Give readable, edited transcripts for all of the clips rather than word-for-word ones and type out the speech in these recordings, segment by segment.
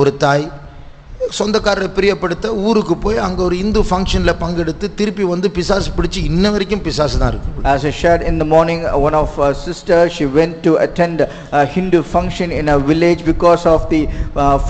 ஒரு தாய் சொந்தக்காரரை பிரியப்படுத்த ஊருக்கு போய் அங்க ஒரு இந்து ஃபங்க்ஷன்ல பங்கெடுத்து திருப்பி வந்து பிசாசு பிடிச்சு இன்ன வரைக்கும் பிசாசு தான் இருக்கு. As I shared in the morning, one of our sisters, she went to attend a Hindu function in a village because of the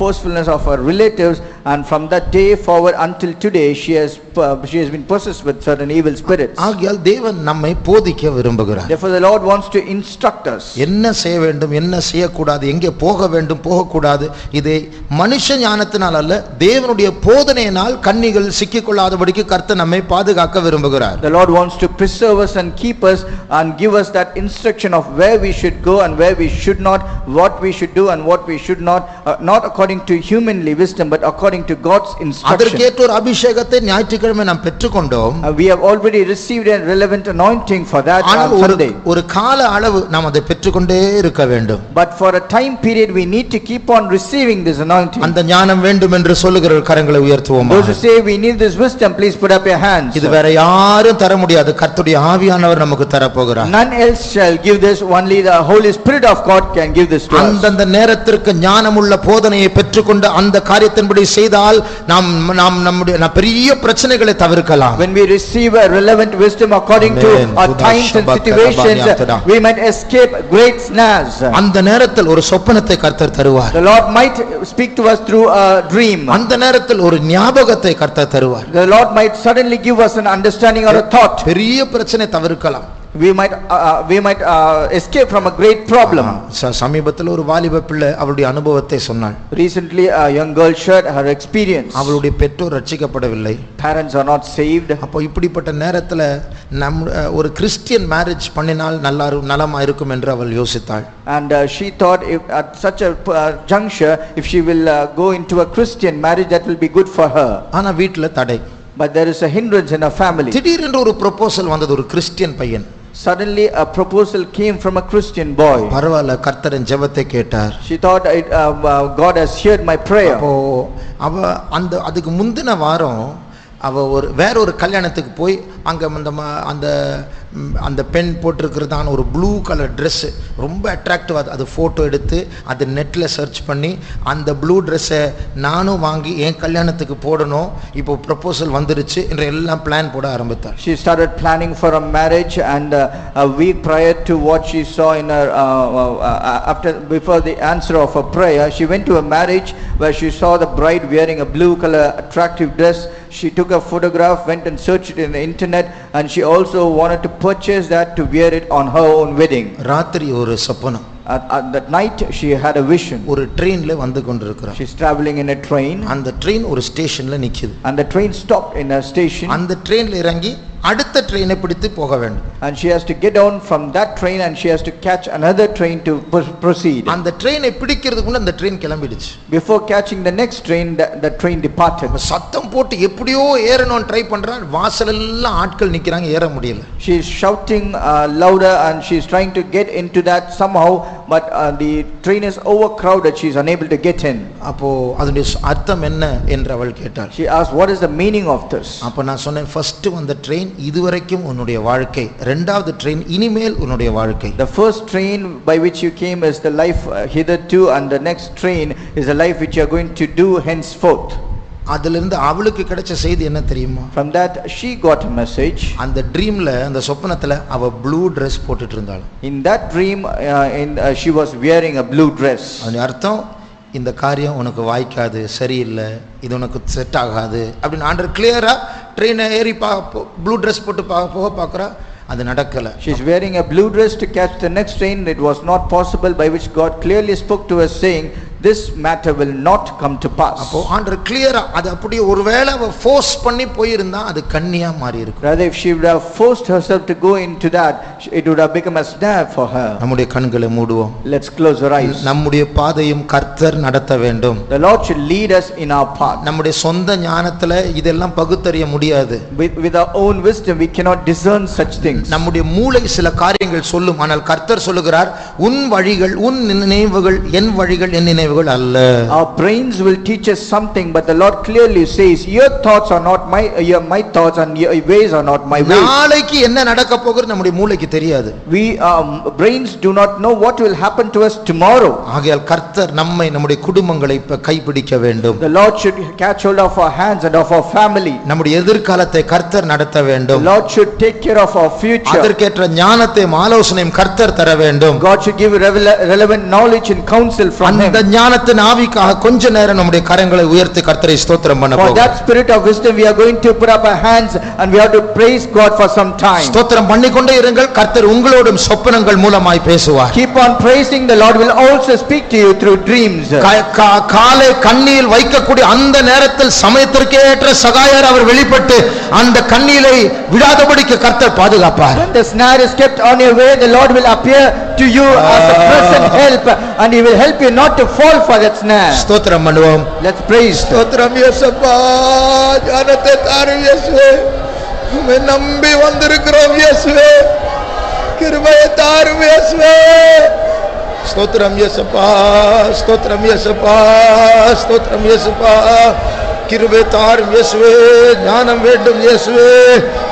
forcefulness of her relatives, and from that day forward until today she has been possessed with certain evil spirits. ஆகையால் தேவன் நம்மை போதிக்க விரும்புகிறார். Therefore the Lord wants to instruct us. என்ன செய்ய வேண்டும், என்ன செய்யக்கூடாது, எங்கே போக வேண்டும், போகக்கூடாது, இதை மனுஷ ஞானத்தினால் அல்ல தேவனுடைய போதனையினால் கன்னிகள் சிக்கிக்கொள்ளாதபடிக்கு கர்த்தர் நம்மை பாதுகாக்க விரும்புகிறார். The Lord wants to preserve us and keep us and give us that instruction of where we should go and where we should not, what we should do and what we should not, not according to humanly wisdom but according to God's instruction. அதற்கேற்ற ஒரு அபிஷேகத்தை ஞாயிற்றுக்கிழமை நாம் பெற்றுக்கொண்டோம். We have already received a relevant anointing for that on Sunday. ஒரு கால அளவு நாம் அதை பெற்றுக்கொண்டே இருக்க வேண்டும். But for a time period we need to keep on receiving this anointing. அந்த ஞானம் வேண்டும் என்று சொல்லுகிற கரங்களை உயர்த்துவோம். Those who say we need this wisdom, please put up your hands. இது வேற யாரும் தர முடியாது, கர்த்தருடைய ஆவியானவர் நமக்கு தர போகிறார். None else shall give this, only the Holy Spirit of God can give this to us. அந்தந்த நேரத்திற்கு ஞானமுள்ள போதனையை பெற்றுக்கொண்டு அந்த காரியத்தின்படி செய்தால் நாம் நம்முடைய பெரிய பிரச்சனைகளை தவிர்க்கலாம். When we receive a relevant wisdom according to our times and situations, we might escape great snares. அந்த நேரத்தில் ஒரு சொப்பனத்தை கர்த்தர் தருவார். The Lord might speak to us through a dream. அந்த நேரத்தில் ஒரு ஞாபகத்தை கர்த்தர் தருவார். The Lord might suddenly give us an understanding or a thought. பெரிய பிரச்சனை தவிர்க்கலாம். We might escape from a great problem. சமீபத்தில் ஒரு வாலிப பிள்ளை அவளுடைய அனுபவத்தை சொன்னாள். Recently a young girl shared her experience. அவளுடைய பெற்றோர் ரட்சிக்கப்படவில்லை. Parents are not saved. அப்போ இப்படிப்பட்ட நேரத்தில் ஒரு கிறிஸ்டியன் மேரேஜ் பண்ணினால் நலமா இருக்கும் என்று அவள் யோசித்தாள். And she thought if at such a juncture if she will go into a Christian marriage that will be good for her. ஆனா வீட்ல தடை. But there is a hindrance in her family. திடீரென்று ஒரு ப்ரொபோசல் வந்தது, ஒரு Christian பையன். Suddenly a proposal came from a Christian boy. பரவாயில்லை, கர்த்தரின் ஜெபத்தை கேட்டார். She thought God has heard my prayer. அப்போ அவ அதுக்கு முந்தின வாரம் அவ வேற ஒரு கல்யாணத்துக்கு போய் அங்க அந்த பெண் போட்டிருக்கிறதான ஒரு ப்ளூ கலர் ட்ரெஸ் ரொம்ப அட்ராக்டிவா, அது போட்டோ எடுத்து அது நெட்ல சர்ச் பண்ணி அந்த ப்ளூ ட்ரெஸ்ஸை நானும் வாங்கி என் கல்யாணத்துக்கு போடணும், இப்போ ப்ரொபோசல் வந்துருச்சு என்ற எல்லாம் பிளான் போட ஆரம்பித்தார். She started planning for a marriage, and a week prior to what she saw in her before the answer of her prayer, she went to a marriage where she saw the bride wearing a blue color attractive dress. She took a photograph, went and searched it in the internet, and she also wanted to purchase that to wear it on her own wedding. ராத்திரி ஒரு சொப்பனம். At that night she had a vision. ஒரு ட்ரெயின்ல வந்து கொண்டிருக்கிறார். She is traveling in a train. அந்த train ஒரு ஸ்டேஷன்ல நிக்குது. And the train stopped in a station. அந்த ட்ரெயின்ல இறங்கி அடுத்த ட்ரெயினை பிடித்து போக வேண்டும். And she has to get down from that train and she has to catch another train to proceed. அந்த ட்ரெயினை பிடிக்கிறதுக்கு முன்ன அந்த train கிளம்பிடுச்சு. Before catching the next train, the train departed. சத்தம் போட்டு எப்படியோ ஏறணும் ட்ரை பண்றான், வாசல்ல எல்லாம் ஆட்கள் நிக்கறாங்க, ஏற முடியல. She is shouting louder and she is trying to get into that somehow, but the train is overcrowded, she is unable to get in. அப்போ அதனுடைய அர்த்தம் என்ன என்று அவள் கேட்டாள். She asked, what is the meaning of this? அப்ப நான் சொன்னேன், ஃபர்ஸ்ட் வந்த ட்ரெயின் இதுவரைக்கும் உன்னுடைய வாழ்க்கை, இரண்டாவது ட்ரெயின் இனிமேல் உன்னுடைய வாழ்க்கை. The first train by which you came is the life hitherto, and the next train is the life which you are going to do henceforth. அதிலிருந்து அவளுக்கு கிடைச்ச செய்தி என்ன தெரியுமா? From that she got a message. அந்த ட்ரீம்ல, அந்த சொப்பனத்துல அவ ப்ளூ Dress போட்டுட்டு இருந்தாள். In that dream she was wearing a blue dress. அதன் அர்த்தம், இந்த காரியம் உனக்கு வாய்க்காது, சரியில்லை, இது உனக்கு செட் ஆகாது அப்படின்னு ஆண்டவர் கிளியரா ட்ரெயினை ஏறி ப்ளூ ட்ரெஸ் போட்டு போக பார்க்குறா, அது நடக்கல. She is wearing a blue dress to catch the next train. It was not possible, by which God clearly spoke to us saying this matter will not come to pass. அப்போ ஆண்டவர் கிளியரா அது அப்படியே ஒருவேளை அவ ஃபோர்ஸ் பண்ணி போய் இருந்தா அது கன்னியா மாறி இருக்கும். Rather if she would have forced herself to go into that, it would have become a snare for her. நம்முடைய கண்களை மூடுவோம். Let's close our eyes. நம்முடைய பாதையும் கர்த்தர் நடத்த வேண்டும். The Lord should lead us in our path. நம்முடைய சொந்த ஞானத்துல இதெல்லாம் பகுத்தறிய முடியாது. With our own wisdom we cannot discern such things. நம்முடைய மூளை சில காரியங்கள் சொல்லும், ஆனால் கர்த்தர் சொல்லுகிறார், உன் வழிகள் உன் நினைவுகள் என் வழிகள் என் நினைவுகள் நினைவுகள் அல்ல. Our brains will teach us something, but the Lord clearly says, your thoughts are not my thoughts, and your ways are not my ways. நாளைக்கு என்ன நடக்க போகுது நம்முடைய மூளைக்கு தெரியாது. We brains do not know what will happen to us tomorrow. ஆகையால் கர்த்தர் நம்மை நம்முடைய குடும்பங்களை கைப்பிடிக்க வேண்டும். The Lord should catch hold of our hands and of our family. நம்முடைய எதிர்காலத்தை கர்த்தர் நடத்த வேண்டும். The Lord should take care of our future. அதற்கேற்ற ஞானத்தையும் ஆலோசனையும் கர்த்தர் தர வேண்டும். God should give relevant knowledge and counsel from him. அந்த ஞானத்தின் ஆவிக்காக கொஞ்ச நேரம் நம்முடைய கரங்களை உயர்த்தி கர்த்தரை ஸ்தோத்திரம் பண்ண போகிறோம். For that spirit of wisdom we are going to put up our hands and we have to praise God for some time. ஸ்தோத்திரம் பண்ணிக்கொண்டே இருங்கள். கர்த்தர் உங்களோடும் சொப்பனங்கள் மூலமாய் பேசுவார். Keep on praising. The Lord will also speak to you through dreams. காலை கண்ணியில் வைக்கக்கூடிய அந்த நேரத்தில் சமயத்திற்கு ஏற்ற சகாயர் அவர் வெளிப்பட்டு அந்த கண்ணிலை விடாதபடிக்கு கர்த்தர் பாதுகாப்பார். When the snare is kept on your way, the Lord will appear to you as a present help, and he will help you not to fall for that snare. ஸ்தோத்திரம் பண்ணுவோம். Let's praise. ஸ்தோத்திரம் இயேசுப்பா, ஞானத்தை தாரும் இயேசுவே, உம்மை நம்பி வந்திருக்கிறோம் இயேசுவே, கிருபையை தாரும் இயேசுவே. ஸ்தோத்திரம் இயேசுப்பா, ஸ்தோத்திரம் இயேசுப்பா, ஸ்தோத்திரம் இயேசுப்பா, கிருபை தாரும் இயேசுவே, ஞானம் வேண்டும் இயேசுவே,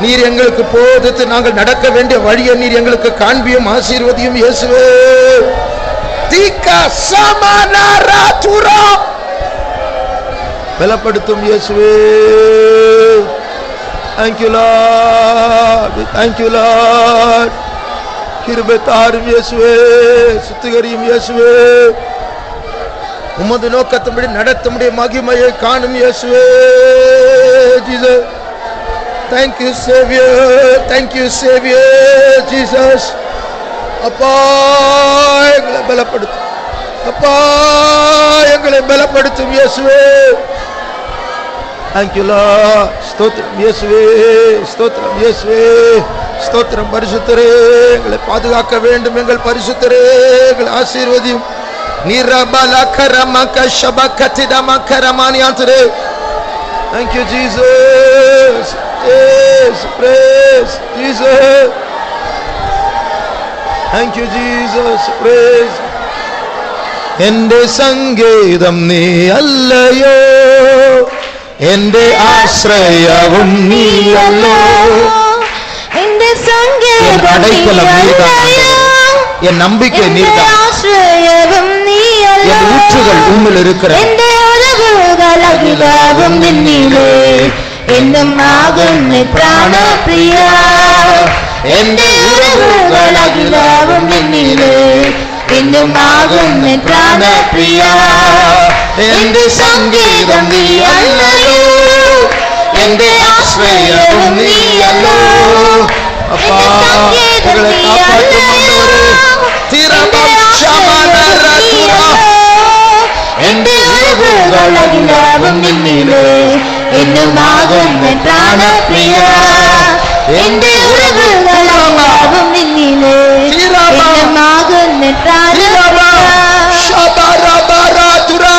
நீர் எங்களுக்கு போதித்து நாங்கள் நடக்க வேண்டிய வழியை நீர் எங்களுக்கு காண்பியும் ஆசீர்வதியும் இயேசுவே. தீகா சமனராதுரா பலப்படுத்தும் இயேசுவே. Thank you Lord, thank you Lord. கிருபை தாரும் இயேசுவே, சுத்திகரியும் இயேசுவே, உமது நோக்கத்தின்படி நடத்தும்படி மகிமையை காணும் இயேசுவே. Jesus, thank you Savior, thank you Savior Jesus. அப்பா எங்களை பலப்படுத்தும், அப்பா எங்களை பலப்படுத்தும் இயேசுவே. Thank you Lord. ஸ்தோத்திரம் இயேசுவே, ஸ்தோத்திரம் இயேசுவே, ஸ்தோத்திரம். பரிசுத்தரே எங்களை பாதுகாக்க வேண்டும், எங்கள் பரிசுத்தரே எங்களை ஆசீர்வதியும். நிரபலகரமக ஷபகதிதமகரமானியாந்தரே. Thank you Jesus. Yes, praise Jesus. Thank you Jesus, praise. എന്റെ സംഗീതം നീ അല്ലയോ, എന്റെ ആശ്രയവും നീയല്ലോ, എന്റെ സംഗീതം നീയല്ലോ, என் நம்பிக்கை நீர்தான், ஆശ്രയവും നീയല്ലോ, என் ஊற்றுகள் உம்மில் இருக்கிறது, എന്റെ ഉറവുകൾ അഖിലവും നിന്നിലേ, എന്നും ആകുന്ന പ്രാണപ്രിയ, എന്റെ ഉറവുകൾ അഖിലവും നിന്നിലേ, എന്നും ആകുന്ന പ്രാണപ്രിയ, എന്റെ സംഗീതം നീയല്ലോ, എന്റെ ആശ്രയവും നീയല്ലോ, அப்பா எங்களை காப்பாற்றும் ஆண்டவரே. திரபம் ஷமனரதுரா എന്റെ ഉറവുകൾ അഖിലവും നിന്നിലേ, എന്നും ആകുന്ന പ്രാണപ്രിയ, എന്റെ ഉറവുകൾ അഖിലവും നിന്നിലേ, എന്നും ആകുന്ന പ്രാണപ്രിയ. ஷபரபரதுரா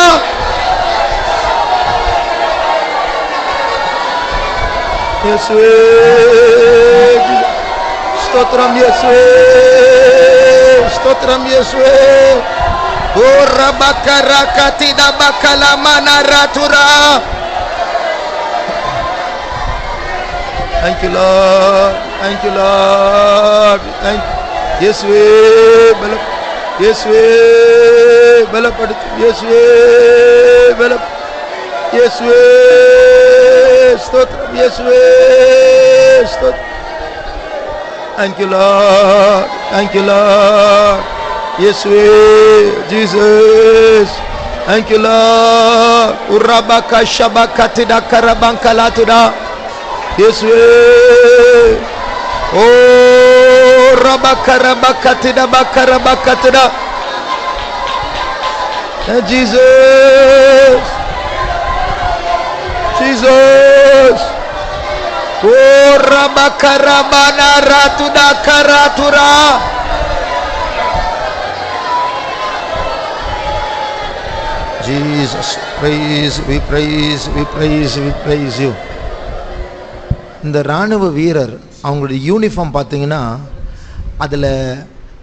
இயேசுவே, ஸ்தோத்திரம் இயேசுவே, ஸ்தோத்திரம் இயேசுவே. ஓ ரபகரகதிதபகலமனரதுரா. Thank you Lord, thank you Lord, thank you இயேசுவே. இயேசுவே பலப்படுத்தும் இயேசுவே, இயேசுவே, ஸ்தோத்திரம் இயேசுவே, ஸ்தோத்திரம். Thank you Lord, thank you Lord, இயேசுவே, Jesus, thank you Lord. urabaka shabakatida karabankalatuda இயேசுவே. ஓ ரபகரபகதித பகரபகதித Jesus, Jesus. O ரபகரபனரதுத கரதுரா. Jesus, praise, we praise, we praise, we praise you. இந்த ராணுவ வீரர் அவங்களுடைய யூனிஃபார்ம் பார்த்தீங்கன்னா அதில்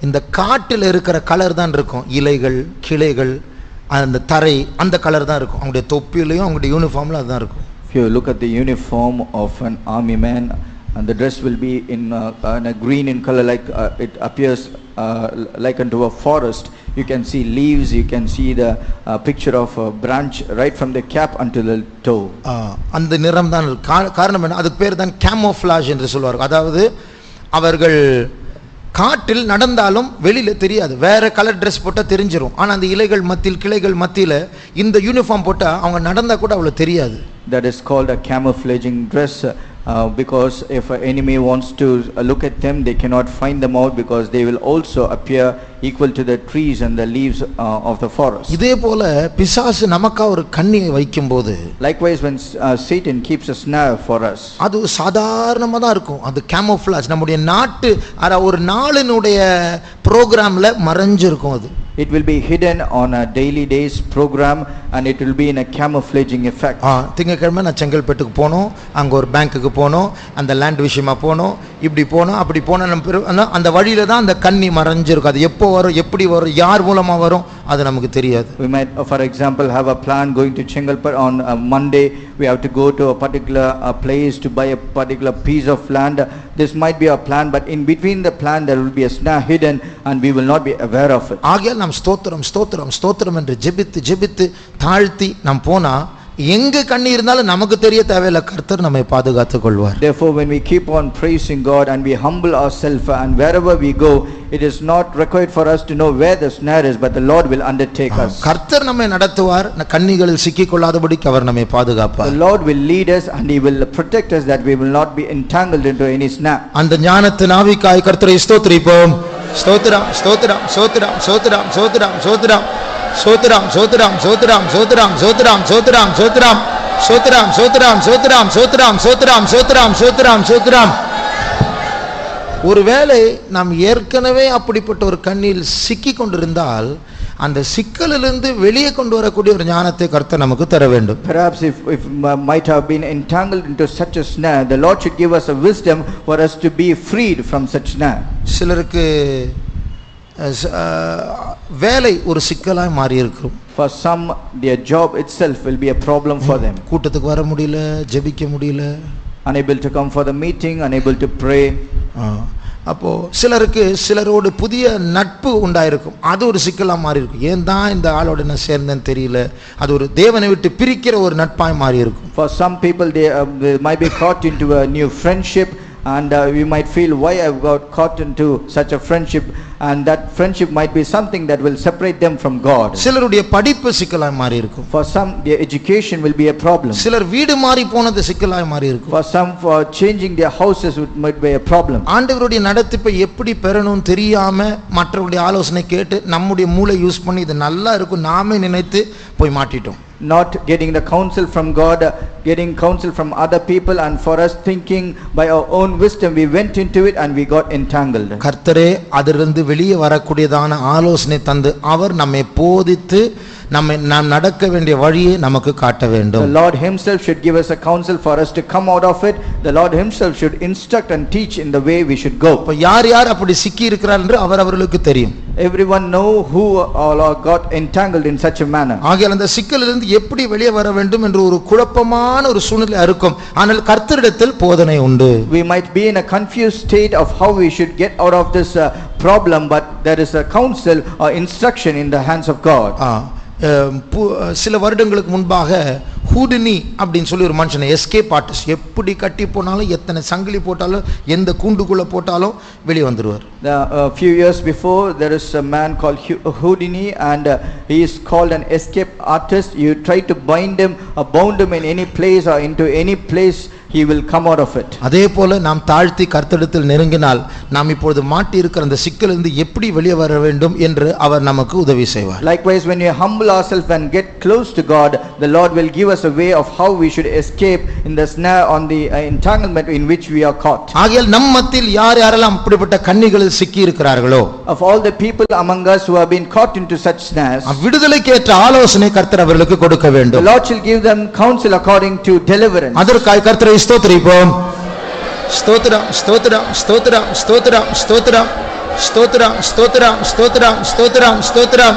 இந்த காட்டில் இருக்கிற கலர் தான் இருக்கும், இலைகள், கிளைகள், அந்த தரை அந்த கலர் தான் இருக்கும். அவங்களுடைய தொப்பிலையும் அவங்களுடைய யூனிஃபார்ம்ல அதுதான் இருக்கும். If you look at the uniform of an army man, and the dress will be in a green in color, like it appears like unto a forest. You can see leaves, you can see the picture of a branch right from the cap until the toe. அந்த நிறம் தான் காரணம் என்ன? அதுக்கு பேர் தான் camouflage என்று சொல்வார்கள். அதாவது அவர்கள் காட்டில் நடந்தாலும் வெளியில தெரியாது, வேற கலர் ட்ரெஸ் போட்டா தெரிஞ்சிரும். ஆனா அந்த இலைகள் மத்தியில் கிளைகள் மத்தியில இந்த யூனிஃபார்ம் போட்டா அவங்க நடந்தா கூட அவ்வளவு தெரியாது. That is called a camouflaging dress, because if an enemy wants to look at them, they cannot find them out, because they will also appear equal to the trees and the leaves of the forest. இதே போல பிசாசு நமக்கா ஒரு கண்ணியை வைக்கும்போது, Likewise, when Satan keeps a snare for us, அது சாதாரணமா தான் இருக்கும். அது கேமோஃப்ளாஜ், நம்முடைய நாட்டு ஒரு நாளினுடைய ப்ரோக்ராம்ல மறைஞ்சிருக்கும். அது it will be hidden on a daily days program, and it will be in a camouflaging effect. திங்கக்கிழமை நான் செங்கல்பட்டுக்கு போனோம், அங்க ஒரு பேங்க்குக்கு போனோம், அந்த லேண்ட் விஷயமா போனோம், இப்படி போனோம் அப்படி போனோம். நம்ம அந்த வழியில தான் அந்த கண்ணி மறைஞ்சிருக்கும். அது எப்போ வரும், எப்படி வரும், யார் மூலமா வரும், அது நமக்கு தெரியாது. We might for example have a plan going to Chengalpattu on Monday. We have to go to a particular place to buy a particular piece of land. This might be a plan, but in between the plan there will be a snare hidden, and we will not be aware of it. ஆகையால் நாம் ஸ்தோத்திரம் ஸ்தோத்திரம் ஸ்தோத்திரம் என்று ஜெபித்து ஜெபித்து தாழ்த்தி நாம் போனா எங்க கண்ணி இருந்தாலும் நமக்கு தெரிய தேவையில்லை, கர்த்தர் நம்மை பாதுகாத்துக் கொள்வார். Therefore, when we keep on praising God and we humble ourselves, and wherever we go, it is not required for us to know where the snare is, but the Lord will undertake us. கர்த்தர் நம்மை நடத்துவார், கண்ணிகளில் சிக்கிக் கொள்ளாதபடிக்கு அவர் நம்மை பாதுகாப்பார். The Lord will lead us and he will protect us, that we will not be entangled into any snare. அந்த ஞானத்தின் ஆவிக்காய் கர்த்தரை ஸ்தோத்திரிப்போம். ஸ்தோத்திரம் ஸ்தோத்திரம் ஸ்தோத்திரம் ஸ்தோத்திரம் ஸ்தோத்திரம் ஸ்தோத்திரம் சோத்ராம் சோத்ராம் சோத்ராம் சோத்ராம் சோத்ராம் சோத்ராம் சோத்ராம் சோத்ராம் சோத்ராம் சோத்ராம் சோத்ராம் சோத்ராம் சோத்ராம் சோத்ராம் சோத்ராம். ஒருவேளை நாம் ஏற்கனவே அப்படிப்பட்ட ஒரு கண்ணில் சிக்கி கொண்டிருந்தால் அந்த சிக்கலிலிருந்து வெளியே கொண்டு வரக்கூடிய ஒரு ஞானத்தை கர்த்தர் நமக்கு தர வேண்டும். Perhaps if might have been entangled into such a snare, the Lord should give us a wisdom for us to be freed from such snare. சிலருக்கு வேலை ஒரு சிக்கலாய் மாறி இருக்கும். For some, their job itself will be a problem for them. கூட்டத்துக்கு வர முடியல, ஜெபிக்க முடியல, unable to come for the meeting, unable to pray. அப்போ சிலருக்கு சிலரோடு புதிய நட்பு உண்டாயிருக்கும், அது ஒரு சிக்கலா மாறி இருக்கும். ஏன் தான் இந்த ஆளோட நான் சேர்ந்தேன்னு தெரியல, அது ஒரு தேவனை விட்டு பிரிக்கிற ஒரு நட்பாய் மாறி இருக்கும். For some people, they might be caught into a new friendship, and we might feel, why I've got caught into such a friendship, and that friendship might be something that will separate them from God. சிலருடைய படிப்பு சிக்கலாய் மாறி இருக்கும். For some, their education will be a problem. சிலர் வீடு மாறி போனது சிக்கலாய் மாறி இருக்கும். For some, for changing their houses might be a problem. ஆண்டவருடைய நடத்திப்பை எப்படி பெறணும் தெரியாம மற்றவருடைய ஆலோசனை கேட்டு நம்முடைய மூளை யூஸ் பண்ணி இது நல்லா இருக்கும் நாமே நினைத்து போய் மாட்டிட்டோம். Not getting the counsel from God, getting counsel from other people, and for us thinking by our own wisdom, we went into it and we got entangled. கர்த்தரே அதிலிருந்து வெளியே வரக்கூடியதான ஆலோசனை தந்து அவர் நம்மை போதித்து நாம் நடக்க வேண்டிய வழியை நமக்கு காட்ட வேண்டும். The Lord himself should give us a counsel for us to come out of it. The Lord himself should instruct and teach in the way we should go. இப்ப யார் யார் அப்படி சிக்கி இருக்கிறார் என்று அவர்களுக்கு தெரியும். Everyone know who all got entangled in such a manner. ஆகையால் அந்த சிக்கலிலிருந்து எப்படி வெளியே வர வேண்டும் என்று ஒரு குழப்பமான ஒரு சூழ்நிலை இருக்கும். ஆனால் கர்த்தரிடத்தில் போதனை உண்டு. We might be in a confused state of how we should get out of this problem, but there is a counsel or instruction in the hands of God. சில வருடங்களுக்கு முன்பாக ஹூடினி அப்படின்னு சொல்லி ஒரு மனுஷனை, எஸ்கேப் ஆர்டிஸ்ட், எப்படி கட்டி போனாலும் எத்தனை சங்கிலி போட்டாலும் எந்த கூண்டுக்குள்ள போட்டாலும் வெளியே வந்துருவார். A few years before, there is a man called Houdini, and he is called an escape artist. You try to bind him or bound him in any place or into any place, he will come out of it. அதே போல நாம் தாழ்த்தி கர்த்தரிடத்தில் நெருங்கினால் நாம் இப்பொழுது மாட்டி இருக்கிற அந்த சிக்கலிலிருந்து எப்படி வெளியே வர வேண்டும் என்று அவர் நமக்கு உதவி செய்வார். Likewise, when we humble ourselves and get close to God, the Lord will give us a way of how we should escape in the snare on the entanglement in which we are caught. ஆகையால் நம் மத்தியில் யார் யாரெல்லாம் அப்படிப்பட்ட கண்ணிகளில் சிக்கி இருக்கிறார்களோ, of all the people among us who have been caught into such snares, விடுதலைக்கு ஏற்ற ஆலோசனை கர்த்தர் அவர்களுக்கு கொடுக்க வேண்டும். the Lord shall give them counsel according to deliverance. அதற்காக கர்த்தரை ஸ்தோத்திரிப்போம். ஸ்தோத்திரம் ஸ்தோத்திரம் ஸ்தோத்திரம் ஸ்தோத்திரம் ஸ்தோத்திரம் ஸ்தோத்திரம் ஸ்தோத்திரம் ஸ்தோத்திரம் ஸ்தோத்திரம் ஸ்தோத்திரம்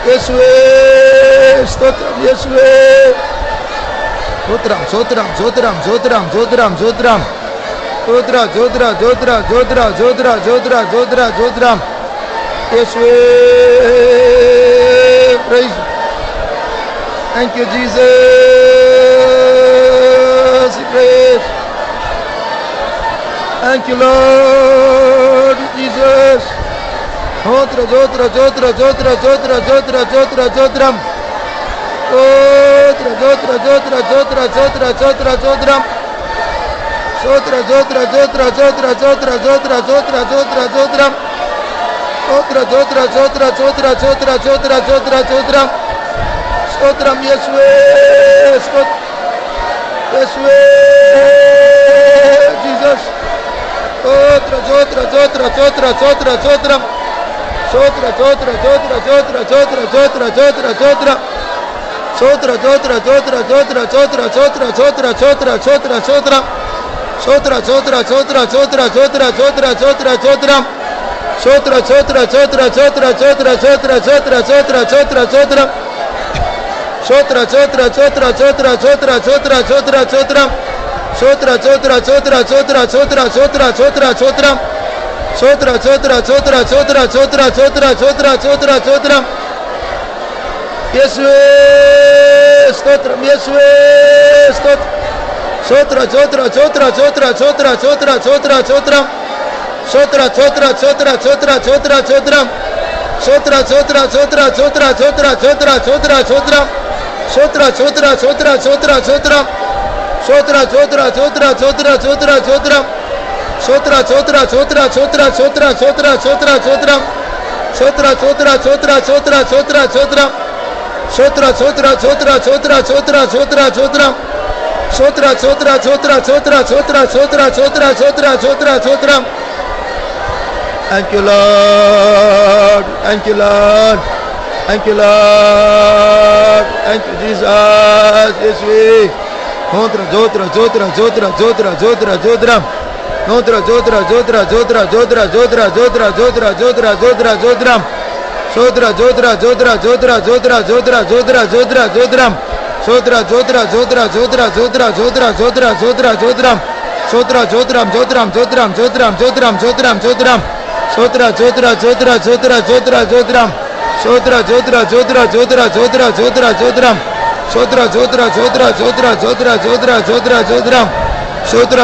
இயேசுவே ஸ்தோத்திரம் இயேசுவே சோத்ரம் சோத்ரம் சோத்ரம் சோத்ரம் சோத்ரம் சோத்ரம் சோத்ரா சோத்ரா சோத்ரா சோத்ரா சோத்ரா சோத்ரா சோத்ரா சோத்ரம் இயேசுவே praise thank you Jesus praise thank you Lord Jesus சோத்ரா சோத்ரா சோத்ரா சோத்ரா சோத்ரா சோத்ரா சோத்ரா சோத்ரம் சோத்ரா சோத்ரா சோத்ரா சோத்ரா சோத்ரா சோத்ரா சோத்ரம் சோத்ரா சோத்ரா சோத்ரா சோத்ரா சோத்ரா சோத்ரா சோத்ரா சோத்ரா சோத்ரம் சோத்ரா சோத்ரா சோத்ரா சோத்ரா சோத்ரா சோத்ரா சோத்ரா சோத்ரம் ஸ்தோத்ரம் இயேசுவே இயேசுவே ஜீசஸ் சோத்ரா சோத்ரா சோத்ரா சோத்ரா சோத்ரா சோத்ரம் சோத்ரா சோத்ரா சோத்ரா சோத்ரா சோத்ரா சோத்ரா சோத்ரா சோத்ரம் சோத்ரா சோத்ரா சோத்ரா சோத்ரா சோத்ரா சோத்ரா சோத்ரா சோத்ரா சோத்ரா சோத்ரம் சோத்ரா சோத்ரா சோத்ரா சோத்ரா சோத்ரா சோத்ரா சோத்ரா சோத்ரம் சோத்ரா சோத்ரா சோத்ரா சோத்ரா சோத்ரா சோத்ரா சோத்ரா சோத்ரா சோத்ரா சோத்ரம் சோத்ரா சோத்ரா சோத்ரா சோத்ரா சோத்ரா சோத்ரா சோத்ரா சோத்ரம் சோத்ரா சோத்ரா சோத்ரா சோத்ரா சோத்ரா சோத்ரா சோத்ரா சோத்ரம் சோத்ரா சோத்ரா சோத்ரா சோத்ரா சோத்ரா சோத்ரா சோத்ரா சோத்ரா சோத்ரம் இயேசுவே ஸ்தோத்ரம் இயேசுவே ஸ்தோத்ரம் சோத்ரா சோத்ரா சோத்ரா சோத்ரா சோத்ரா சோத்ரா சோத்ரா சோத்ரம் சோத்ரா சோத்ரா சோத்ரா சோத்ரா சோத்ரா சோத்ரம் சோத்ரா சோத்ரா சோத்ரா சோத்ரா சோத்ரா சோத்ரா சோத்ரா சோத்ரம் சோத்ரா சோத்ரா சோத்ரா சோத்ரா சோத்ரம் சோத்ரா சோத்ரா சோத்ரா சோத்ரா சோத்ரா சோத்ரம் சோத்ரா சோத்ரா சோத்ரா சோத்ரா சோத்ரா சோத்ரா சோத்ரா சோத்ரம் சோத்ரா சோத்ரா சோத்ரா சோத்ரா சோத்ரா சோத்ரம் சோத்ரா சோத்ரா சோத்ரா சோத்ரா சோத்ரா சோத்ரா சோத்ரம் சோத்ரா சோத்ரா சோத்ரா சோத்ரா சோத்ரா சோத்ரா சோத்ரா சோத்ரா சோத்ரா சோத்ரம் Thank you Lord thank you Lord thank you Lord thank you Jesus இயேசுவே சோத்ரா சோத்ரா சோத்ரா சோத்ரா சோத்ரா சோத்ரா சோத்ரம் சோத்ரா சோத்ரா சோத்ரா சோத்ரா சோத்ரா சோத்ரா சோத்ரா சோத்ரா சோத்ரா சோத்ரா சோத்ரம் சோத்ரா சோத்ரா சோத்ரா சோத்ரா சோத்ரா சோத்ரா சோத்ரா சோத்ரா சோத்ரம் சோத்ரா சோத்ரா சோத்ரா சோத்ரா சோத்ரா சோத்ரா சோத்ரா சோத்ரா சோத்ரம் சோத்ரா சோத்ரம் சோத்ரம் சோத்ரம் சோத்ரம் சோத்ரம் சோத்ரம் சோத்ரம் சோத்ரா சோத்ரா சோத்ரா சோத்ரா சோத்ரா சோத்ரம் சோத்ரா சோத்ரா சோத்ரா சோத்ரா சோத்ரா சோத்ரா சோத்ரம் சோத்ரா சோத்ரா சோத்ரா சோத்ரா சோத்ரா சோத்ரா சோத்ரா சோத்ரம் சோத்ரா சோத்ரா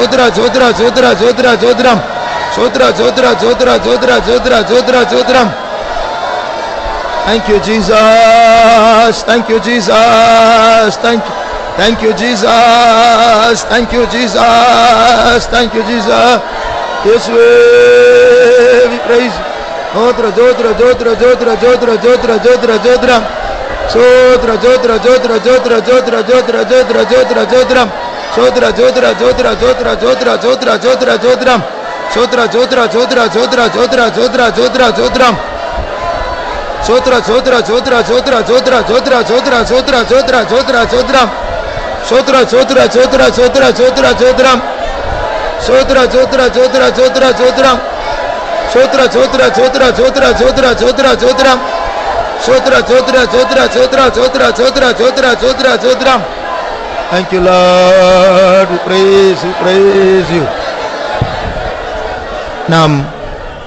சோத்ரா சோத்ரா சோத்ரா சோத்ரா சோத்ரா சோத்ரம் சோத்ரா சோத்ரா சோத்ரா சோத்ரா சோத்ரா சோத்ரா சோத்ரம் Thank you Jesus thank you Jesus thank you Jesus thank you Jesus thank you Jesus இயேசுவே we praise சோத்ரா சோத்ரா சோத்ரா சோத்ரா சோத்ரா சோத்ரா சோத்ரா சோத்ரம் சோத்ரா சோத்ரா சோத்ரா சோத்ரா சோத்ரா சோத்ரா சோத்ரா சோத்ரா சோத்ரம் சோத்ரா சோத்ரா சோத்ரா சோத்ரா சோத்ரா சோத்ரா சோத்ரா சோத்ரம் சோத்ரா சோத்ரா சோத்ரா சோத்ரா சோத்ரா சோத்ரா சோத்ரா சோத்ரம் சோத்ரா சோத்ரா சோத்ரா சோத்ரா சோத்ரா சோத்ரா சோத்ரா சோத்ரா சோத்ரா சோத்ரா சோத்ரம் சோத்ரா சோத்ரா சோத்ரா சோத்ரா சோத்ரா சோத்ரம் சோத்ரா சோத்ரா சோத்ரா சோத்ரா சோத்ரம் சோத்ரா சோத்ரா சோத்ரா சோத்ரா சோத்ரா சோத்ரா சோத்ரம் சோத்ரா சோத்ரா சோத்ரா சோத்ரா சோத்ரா சோத்ரா சோத்ரா சோத்ரா சோத்ரம் Thank you Lord we praise you நாம்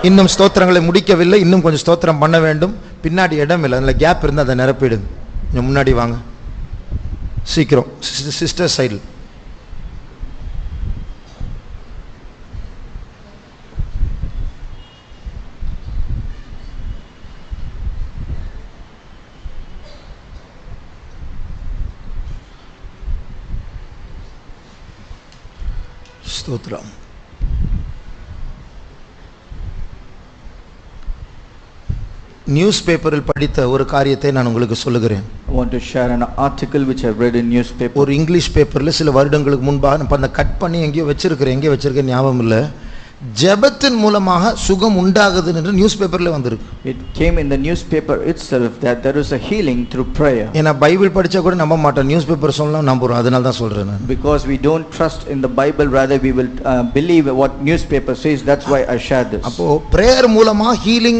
இன்னும் ஸ்தோத்திரங்களை முடிக்கவில்லை இன்னும் கொஞ்சம் ஸ்தோத்திரம் பண்ண வேண்டும் பின்னாடி இடம் இல்லை அதில் கேப் இருந்தால் அதை நிரப்பிடுங்க கொஞ்சம் முன்னாடி வாங்க சீக்கிரம் சிஸ்டர் சைடில் ஸ்தோத்திரம் நியூஸ் பேப்பரில் படித்த ஒரு காரியத்தை நான் உங்களுக்கு சொல்லுகிறேன். I want to share an article which I read in newspaper. ஒரு இங்கிலீஷ் பேப்பர்ல சில வருடங்களுக்கு முன்பாக நான் அந்த கட் பண்ணி எங்கேயோ வச்சிருக்கேன் ஞாபகம் இல்லை. ஜெபத்தின் மூலமாக சுகம் உண்டாகுது என்று நியூஸ் பேப்பர்ல வந்திருக்கு. It came in the newspaper itself that there is a healing through prayer. ஏனா பைபிள் படிச்சா கூட நம்ப மாட்டோம், நியூஸ் பேப்பர் சொன்னா நம்புறோம், அதனால தான் சொல்றேன் நான். Because we don't trust in the Bible, rather we will believe what newspaper says. That's why I share this. அப்போ prayer மூலமா healing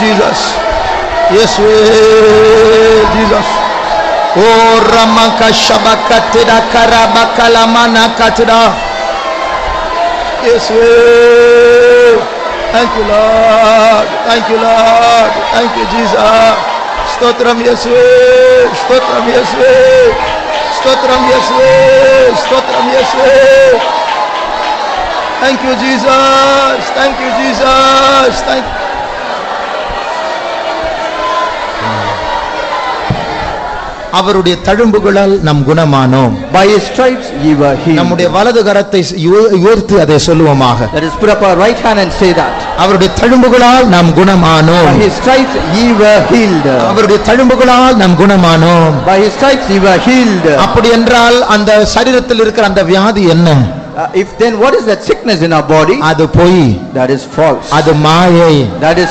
Jesus. Jesus. Oh Ramaka Shabakatida Karabakalamana Katida. Thank you, Lord. Thank you, Lord. Thank you, Jesus. Stotram Yeswe. Stotram Yeswe. Stotram Yeswe. Stotram Yeswe. Thank you, Jesus. Thank you, Jesus. Thank you. அவருடைய தழும்புகளால் நாம் குணமானோம். By his stripes ye were healed. நம்முடைய வலது கரத்தை உயர்த்தி அதை சொல்லுவோமாக. Let us put up our right hand and say that. அவருடைய தழும்புகளால் நாம் குணமானோம். By his stripes ye were healed. அவருடைய தழும்புகளால் நாம் குணமானோம். By his stripes ye were healed. அப்படி என்றால் அந்த சரீரத்தில் இருக்கிற அந்த வியாதி என்ன? If then what is that sickness in our body? அது பொய். That is false. அது மாயை. That is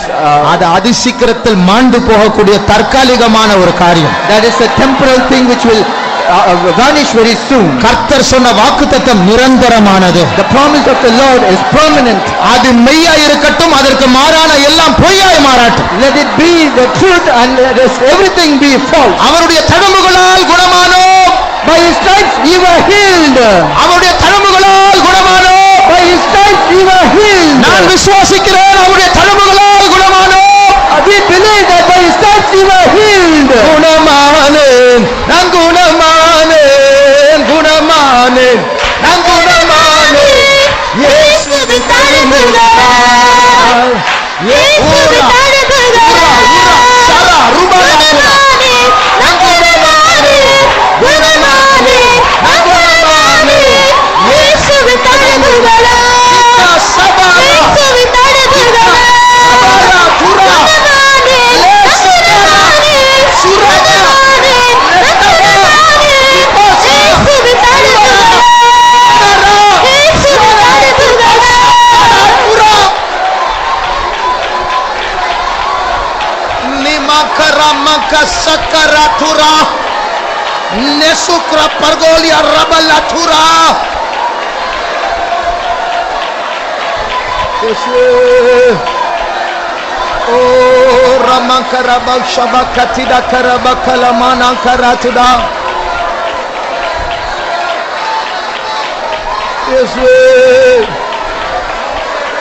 அது அதிசீக்கிரத்தில் மாண்டு போகக்கூடிய தற்காலிகமான ஒரு காரியம். That is a temporal thing which will vanish very soon. கர்த்தர் சொன்ன வாக்குத்தத்தம் நிரந்தரமானது. The promise of the Lord is permanent. அது மெய்யாய் இருக்கட்டும், அதற்கு மாறான எல்லாம் பொய்யாய் மாறட்டும். Let it be the truth and let everything be false. அவருடைய தழும்புகளால் குணமானோம். By his stripes ye were healed. அவருடைய தழும்புகளால் குணமானோம். By his stripes ye were healed. நான் விசுவாசிக்கிறேன், அவருடைய தழும்புகளால் குணமானோம். We believe that by his stripes ye were healed. குணமானேன், நான் குணமானேன், குணமானேன், நான் குணமானேன். இயேசுவின் தழும்புகளால், இயேசுவின் தழும்புகளால், சரா ரூபனா நான் குணமானேன், குணமானேன், நான் குணமானேன். இயேசுவின் தழும்புகளால், சபா இயேசுவின் தழும்புகளால், சபா Tura Sakaratura Nesukra Pargolia Rabalatura. Oh Ramakarabal Shabakatida Karabakalamana Karatuda. Yes way.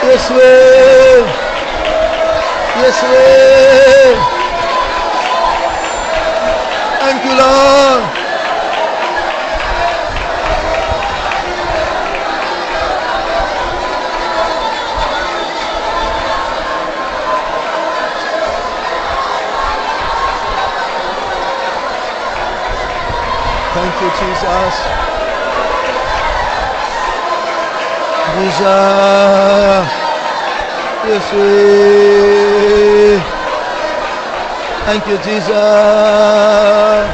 Yes way. Yes way. Thank you, Lord. Thank you, Jesus. Jesus. Yes, we. Thank you, Jesus.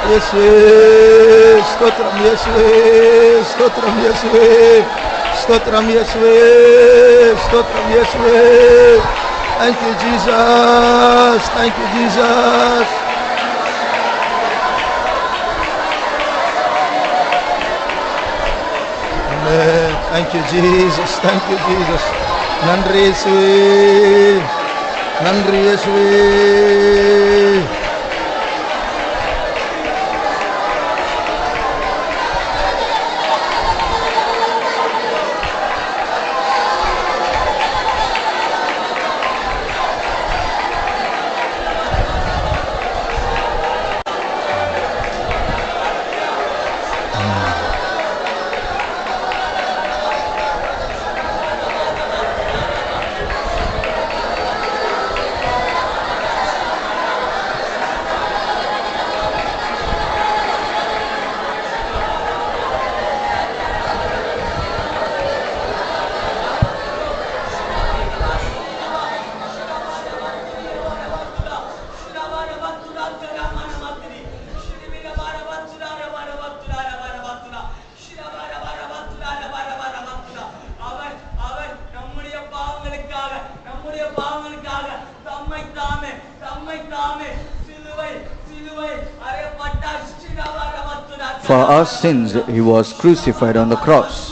Yes, Stotram, yes, Stotram, yes, Stotram, yes, Stotram, yes. Thank you, Jesus. Thank you, Jesus. Amen. Thank you, Jesus. Thank you, Jesus. Nandri Yesue. Nandri Yesue. For our sins he was crucified on the cross.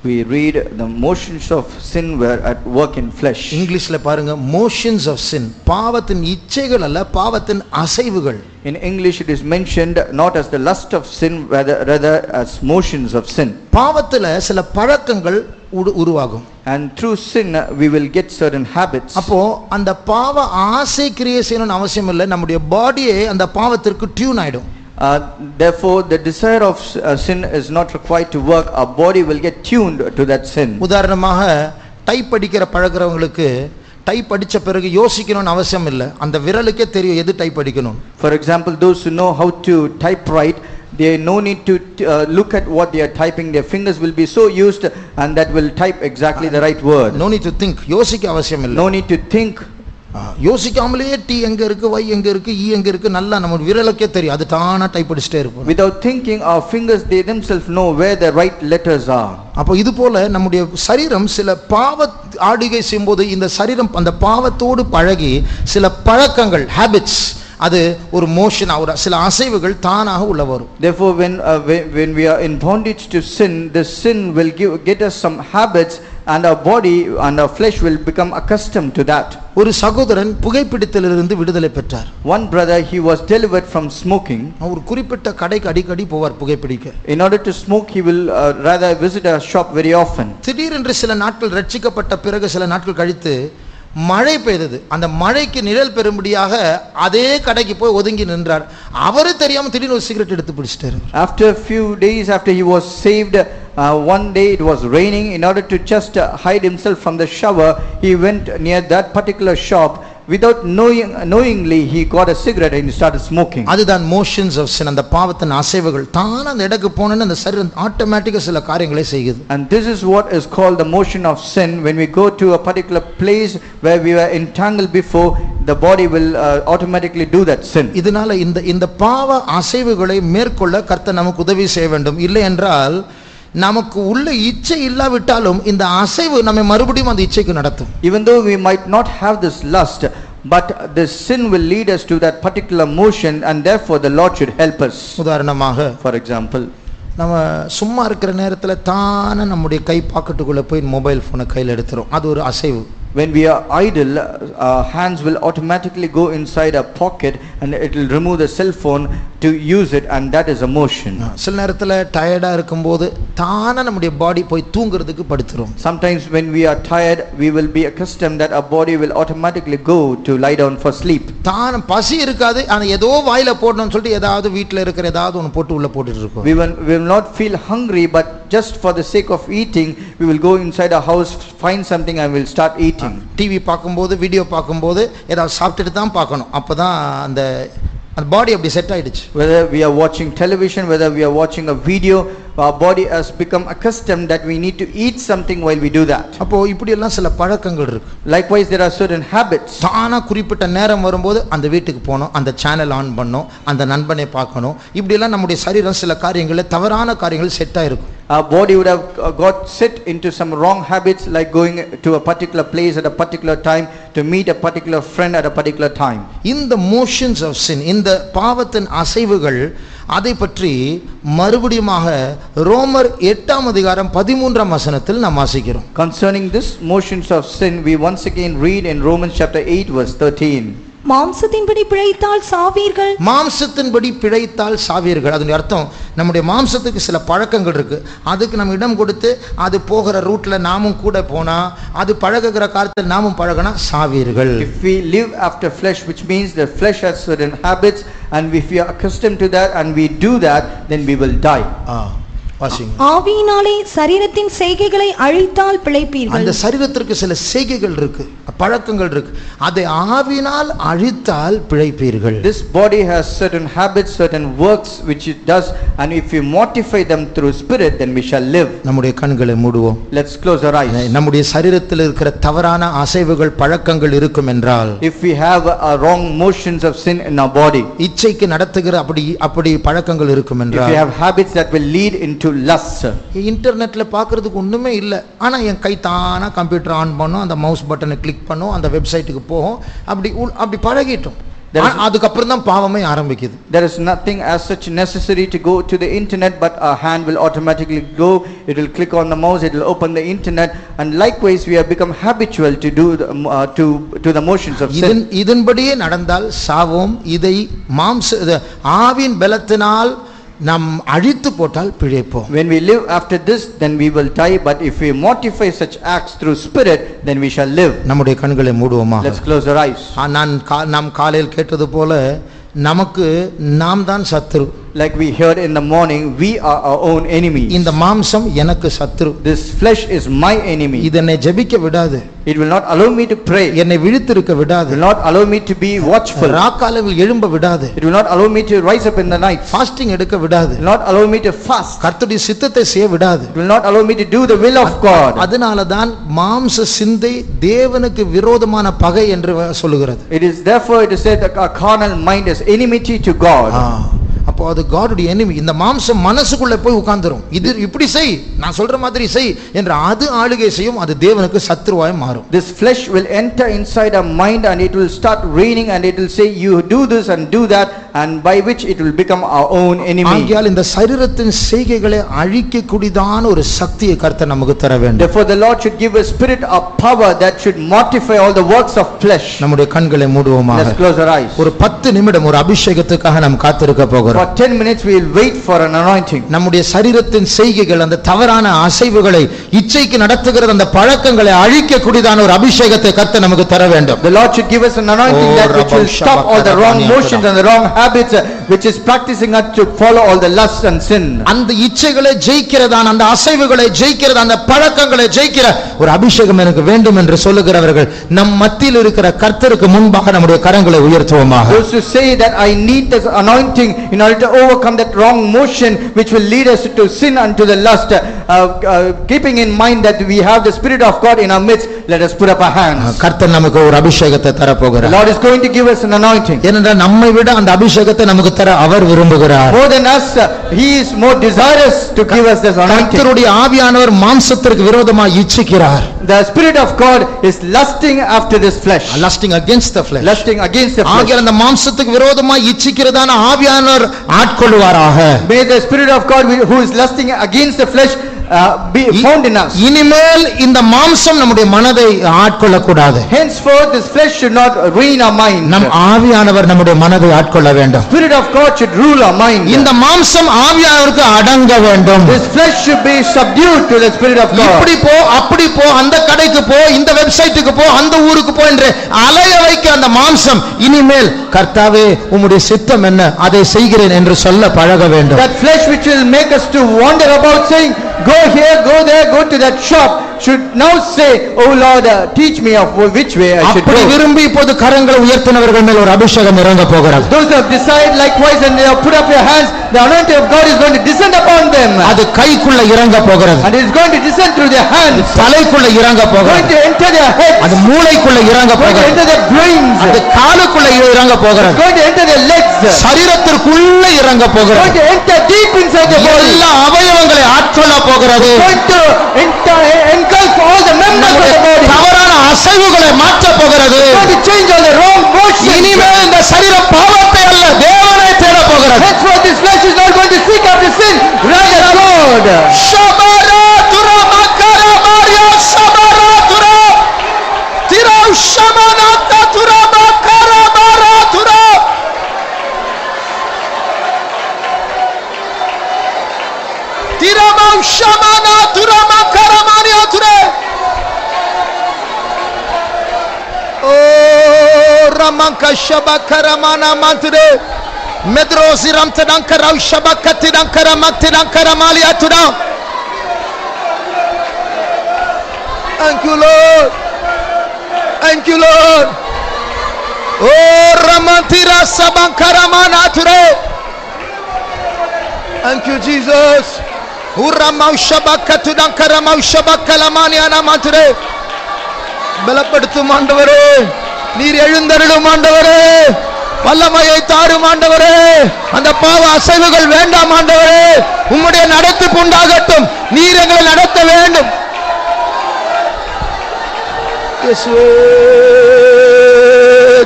we read the motions of sin were at work in flesh. இங்கிலீஷ்ல பாருங்க, motions of sin. பாவத்தின் இச்சைகள் அல்ல, பாவத்தின் அசைவுகள். In English it is mentioned not as the lust of sin, rather as motions of sin. பாவத்துல சில பழக்கங்கள் உருவாகும். And through sin we will get certain habits. அப்போ அந்த பாவ ஆசை கிரியை செய்யணும்னு அவசியம் இல்லை, நம்முடைய பாடியே அந்த பாவத்திற்கு டியூன் ஆயிடும். Therefore the desire of sin is not required to work. Our body will get tuned to that sin. உதாரணமாக டைப் அடிக்கிற பழகிறவங்களுக்கு டைப் அடிச்ச பிறகு யோசிக்கணும்னு அவசியம் இல்லை, அந்த விரலுக்கே தெரியும் எது டைப் அடிக்கணும். For example, those who know how to type right, they no need to look at what they are typing. Their fingers will be so used and that will type exactly the right word. No need to think, யோசிக்க அவசியம் இல்லை. No need to think. யோசிக்காமலே D எங்க இருக்கு, y எங்க இருக்கு, e எங்க இருக்கு, நல்லா நம்ம விரலுக்கே தெரியும், அது தானா டைப் அடிச்சிட்டே இருக்கும். Without thinking, our fingers, they themselves know where the right letters are. அப்போ இது போல நம்முடைய சரீரம் சில பாவ ஆடுகை செய்யும்போது இந்த சரீரம் அந்த பாவத்தோடு பழகி சில பழக்கங்கள், ஹேபிட்ஸ், அது ஒரு மோஷன், ஒரு சில அசைவுகள் தானாக உள்ள வரும். Therefore when we are in bondage to sin, the sin will get us some habits, and our body and our flesh will become accustomed to that. ஒரு சகோதரன் புகைப்பிடித்தலிலிருந்து விடுதலை பெற்றார். One brother, he was delivered from smoking. அவர் குறிப்பிட்ட கடைக்கு அடிக்கடி போவார் புகைப்பிடிக்க. In order to smoke, he will rather visit a shop very often. திடீரென்று சில நாட்கள் ரட்சிக்கப்பட்ட பிறகு சில நாட்கள் கழித்து மழை பெய்தது. அந்த மழைக்கு நிழல் பெறும்படியாக அதே கடைக்கு போய் ஒதுங்கி நின்றார். அவரே தெரியாம திடீர்னு ஒரு சிகரெட் எடுத்து பிடிச்சிட்டாரு. After a few days after he was saved, one day it was raining. In order to just hide himself from the shower, he went near that particular shop. Without knowingly he got a cigarette and he started smoking. அதுதான் motions of sin. அந்த பாவத்தின் அசைவுகள் தான அந்த இடத்துக்கு போனேன்னு அந்த சரீரம் ஆட்டோமேட்டிக்கா சில காரியங்களை செய்யுது. And this is what is called the motion of sin. When we go to a particular place where we were entangled before, the body will automatically do that sin. இதனால இந்த பாவ அசைவுகளை மேற்கொள்ள கர்த்தர் நமக்கு உதவி செய்ய வேண்டும். இல்லை என்றால் நமக்கு உள்ள இச்சை இல்லாவிட்டாலும் இந்த அசைவு நம்மை மறுபடியும் அந்த இச்சைக்கு நடத்தும். Even though we might not have this lust, but the sin will lead us to that particular motion, and therefore the Lord should help us. உதாரணமாக, For example, நம்ம சும்மா இருக்கிற நேரத்துல தான நம்முடைய கை பாக்கெட்டுக்குள்ள போய் மொபைல் போனை கையில் எடுத்துரும். அது ஒரு அசைவு. when we are idle, our hands will automatically go inside our pocket and it will remove the cell phone to use it, and that is a motion. சில நேரத்துல டயர்டா இருக்கும்போது தான நம்முடைய பாடி போய் தூங்குறதுக்கு படுத்துரும். Sometimes when we are tired, we will be accustomed that our body will automatically go to lie down for sleep. தான பசி இருக்காது, ஆனா ஏதோ வாயில போடணும்னு சொல்லிட்டு ஏதாவது வீட்ல இருக்கிற ஏதாவது ஒன்னு போட்டு உள்ள போட்டுட்டு இருக்கோம். We will not feel hungry, but just for the sake of eating, we will go inside our house, find something and will start eating. TV பார்க்கும்போது, வீடியோ பார்க்கும்போது ஏதாவது சாப்பிட்டுட்டு தான் பார்க்கணும். அப்பதான் அந்த பாடி அப்படி செட் ஆயிடுச்சு. Whether we are watching television, whether we are watching a video, our body has become accustomed that we need to eat something while we do that. அப்போ இப்படி எல்லாம் சில பழக்கங்கள் இருக்கு. Likewise, there are certain habits. தானா குறிப்பிட்ட நேரம் வரும்போது அந்த வீட்டுக்கு போகணும், அந்த சேனல் ஆன் பண்ணணும், அந்த நண்பனை பார்க்கணும். இப்படி எல்லாம் நம்முடைய சரீரம் சில காரியங்களை, தவறான காரியங்கள் செட் ஆயிருக்கும். Our body would have got set into some wrong habits, like going to a particular place at a particular time, to meet a particular friend at a particular time. இந்த motions of sin, இந்த பாவத்தின் அசைவுகள், அதை பற்றி மறுபடியுமாக ரோமர் 8:13 நாம் வாசிக்கிறோம். Concerning this motions of sin, we once again read in Romans chapter 8 verse 13. மாம்சத்தின்படி பிழைத்தால் சாவீர்கள். மாம்சத்தின்படி பிழைத்தால் சாவீர்கள். அதனுடைய அர்த்தம், நம்முடைய மாம்சத்துக்கு சில பழக்கங்கள் இருக்கு, அதுக்கு நம்ம இடம் கொடுத்து அது போகிற ரூட்ல நாமும் கூட போனா, அது பழகுகிற காலத்தில் நாமும் பழகினா சாவீர்கள். If we live after flesh, which means the flesh has certain habits, and if we are accustomed to that and we do that, then we will die. ஆவியினாலே சரீரத்தின் செய்கைகளை அழித்தால் பிழைப்பீர்கள். அந்த சரீரத்திற்கு சில செய்கைகள் இருக்கு, பழக்கங்கள் இருக்கு, அதை ஆவியினால் அழித்தால் பிழைப்பீர்கள். This body has certain habits, certain works which it does, and if we mortify them through spirit, then we shall live. நம்முடைய கண்களை மூடுவோம். Let's close our eyes. நம்முடைய சரீரத்தில் இருக்கிற தவறான அசைவுகள், பழக்கங்கள் இருக்கும் என்றால், if we have wrong motions of sin in our body, இச்சைக்கு நடத்துகிற அப்படி பழக்கங்கள் இருக்கும் என்றால், if we have habits that will lead into lust. இன்டர்நெட்ல பார்க்கிறதுக்கு ஒண்ணுமே இல்ல, ஆனா என் கை தானா கம்ப்யூட்டர் ஆன் பண்ணும், அந்த மவுஸ் பட்டனை கிளிக் பண்ணும், அந்த வெப்சைட்டுக்கு போகும், அப்படி பழகிட்டோம். அதுக்கப்புறம் தான் பாவமே ஆரம்பிக்குது. There is nothing as such necessary to go to the internet, but our hand will automatically go. It will click on the mouse, it will open the internet, and likewise we have become habitual to do to the motions of sin. இதன்படியே நடந்தால் சாவோம். இதை ஆவின் பலத்தினால் நாம் அழித்து போட்டால் பிழைப்போம். When we live after this, then we will die, but if we mortify such acts through spirit, then we shall live. நம்முடைய கண்களை மூடுவோமாக. Let's close our eyes. நாம் காலையில் கேட்டது போல நமக்கு நாம் தான் சத்துரு. Like we heard in the morning, we are our own enemy. இந்த மாம்சம் எனக்கு சத்துரு. This flesh is my enemy. இதனை ஜெபிக்க விடாது. It will not allow me to pray. என்னை விழித்திருக்க விடாது. It will not allow me to be watchful. ராக்காலவில் எழும்ப விடாது. It will not allow me to rise up in the night. Fasting எடுக்க விடாது. It will not allow me to fast. கர்த்தருடைய சித்தத்தை செய்ய விடாது. It will not allow me to do the will of God. அதனால தான் மாம்ச சிந்தை தேவனுக்கு விரோதமான பகை என்று சொல்லுகிறது. It is therefore it is said that our carnal mind is enmity to God. அப்போ அது காடுடைய எனிமி. இந்த மாம்சம் மனசுக்குள்ள போய் உட்கார்ந்துரும். இது இப்படி செய், நான் சொல்ற மாதிரி செய் என்று அது ஆளுகை செய்யும். அது தேவனுக்கு சத்துருவாய் மாறும். This flesh will enter inside our mind and it will start reigning and it will say you do this and do that, and by which it will become our own enemy. ஆகையால் இந்த சரீரத்தின் செய்கைகளை அழிக்கக்கூடியதான ஒரு சக்தியை கர்த்தர் நமக்கு தர வேண்டும். Therefore the Lord should give a spirit of power that should mortify all the works of flesh. நம்முடைய கண்களை மூடுவோமாக. Let's close our eyes. ஒரு 10 நிமிடம் ஒரு அபிஷேகத்துக்காக நாம் காத்திருக்க போகிறோம். For 10 minutes we will wait for an anointing. நம்முடைய சரீரத்தின் செய்கைகள், அந்த தவறான அசைவுகளை, இச்சைக்கு நடத்துகிற அந்த பழக்கங்களை அழிக்கக்கூடியதான ஒரு அபிஷேகத்தை கர்த்தர் நமக்கு தர வேண்டும். The Lord should give us an anointing that which will stop all the wrong motions and the wrong habits which is practicing us to follow all the lust and sin. அந்த இச்சைகளை ஜெயிக்கிறதான, அந்த அசைவுகளை ஜெயிக்கிற, அந்த பழக்கங்களை ஜெயிக்கிற ஒரு அபிஷேகம் எனக்கு வேண்டும் என்று சொல்லுகிறவர்கள் நம் மத்தியில் இருக்கிற கர்த்தருக்கு முன்பாக நம்முடைய கரங்களை உயர்த்துவோமாக. Those who say that I need this anointing in order to overcome that wrong motion which will lead us to sin and to the lust, keeping in mind that we have the Spirit of God in our midst, let us put up our hands. கர்த்தர் நமக்கு ஒரு அபிஷேகத்தை தர The போகிறார். Lord is going to give us an anointing. ஏனென்றால் நம்மை விட அந்த அபிஷேகத்தை நமக்கு தர அவர் விரும்புகிறார். More than us, he is more desirous to give us this anointing. கர்த்தருடைய ஆவியானவர் மாம்சத்திற்கு விரோதமாக இச்சிக்கிறார். The Spirit of God is lusting after this flesh. Lusting against the flesh. Lusting against the flesh. ஆகையால் அந்த மாம்சத்துக்கு விரோதமாக இச்சிக்கிறதான ஆவியானவர் ஆட்கொள்வாராக. May the Spirit of God who is lusting against the flesh be found in us. இனிமேல் இந்த மாம்சம் நம்முடைய மனதை ஆட்கொள்ள கூடாது. Henceforth this flesh should not reign our mind. நம் ஆவியானவர் நம்முடைய மனதை ஆட்கொள்ள வேண்டும். Spirit of God should rule our mind. இந்த மாம்சம் ஆவியானவருக்கு அடங்க வேண்டும். This flesh should be subdued to the Spirit of God. இப்படி போ, அப்படி போ, அந்த கடைக்கு போ, இந்த வெப்சைட்டுக்கு போ, அந்த ஊருக்கு போ என்று அலைய வைக்க அந்த மாம்சம் இனிமேல் கர்த்தாவே உம்முடைய சித்தம் என்ன, அதை செய்கிறேன் என்று சொல்ல பழக வேண்டும். That flesh which will make us to wander about saying go here, go there, go to that shop, should now say, oh Lord, teach me of which way I should go. அப்படி விரும்பி இப்போது கரங்களை உயர்த்தினவர்கள் மேல் ஒரு அபிஷேகம் இறங்க போகிறது. Those who have decided likewise and they have put up your hands, the anointing of God is going to descend upon them. அது கைக்குள்ள இறங்க போகிறது. And it is going to descend through their hands. தலைக்குள்ள இறங்க Going போகிறது. to enter their heads. அது மூளைக்குள்ள இறங்க Going to போகிறது. enter their brains. அது காலுக்குள்ள இறங்க போகிறது. Going to enter their legs. சரீரத்திற்குள்ள இறங்க Going போகிறது. to enter deep inside the body. எல்லா அவயவங்களை ஆட்கொள்ள போகிறது. Going to engulf all the members of the body. தவறான அசைவுகளை மாற்ற போகிறது. Going to change all the wrong motions. இனிமேல் இந்த சரீரம் பாவத்தை அல்ல தேவனை தேட போகிறது. Henceforth this flesh is not going to seek after sin, rather God. ஷபரா Tura மக்கரா மாரியா ஷபரா துரா திரா ஷமனாத்தா துரா மக்கரா மாரா துரா திரமா ஷமனா துரா மக்கரா மாரியா துரா ஓ ரமங்க ஷபக்கரா மானா Mhatre Medrosi ramtadankara shabakatidankara maktidankara maliatura. Thank you Lord. Thank you Lord. Oh ramantira sabankara manature. Thank you Jesus. Uramau shabakatudankara mau shabakalamaniana mature. பலப்படுத்தும் ஆண்டவரே, நீர் எழுந்தருளும் ஆண்டவரே, வல்லமையை தாரும் ஆண்டவரே, அந்த பாவ அசைவுகள் வேண்டாம் ஆண்டவரே, உம்முடைய நடத்திப்பு உண்டாகட்டும், நீர் எங்களை நடத்த வேண்டும். இயேசுவே,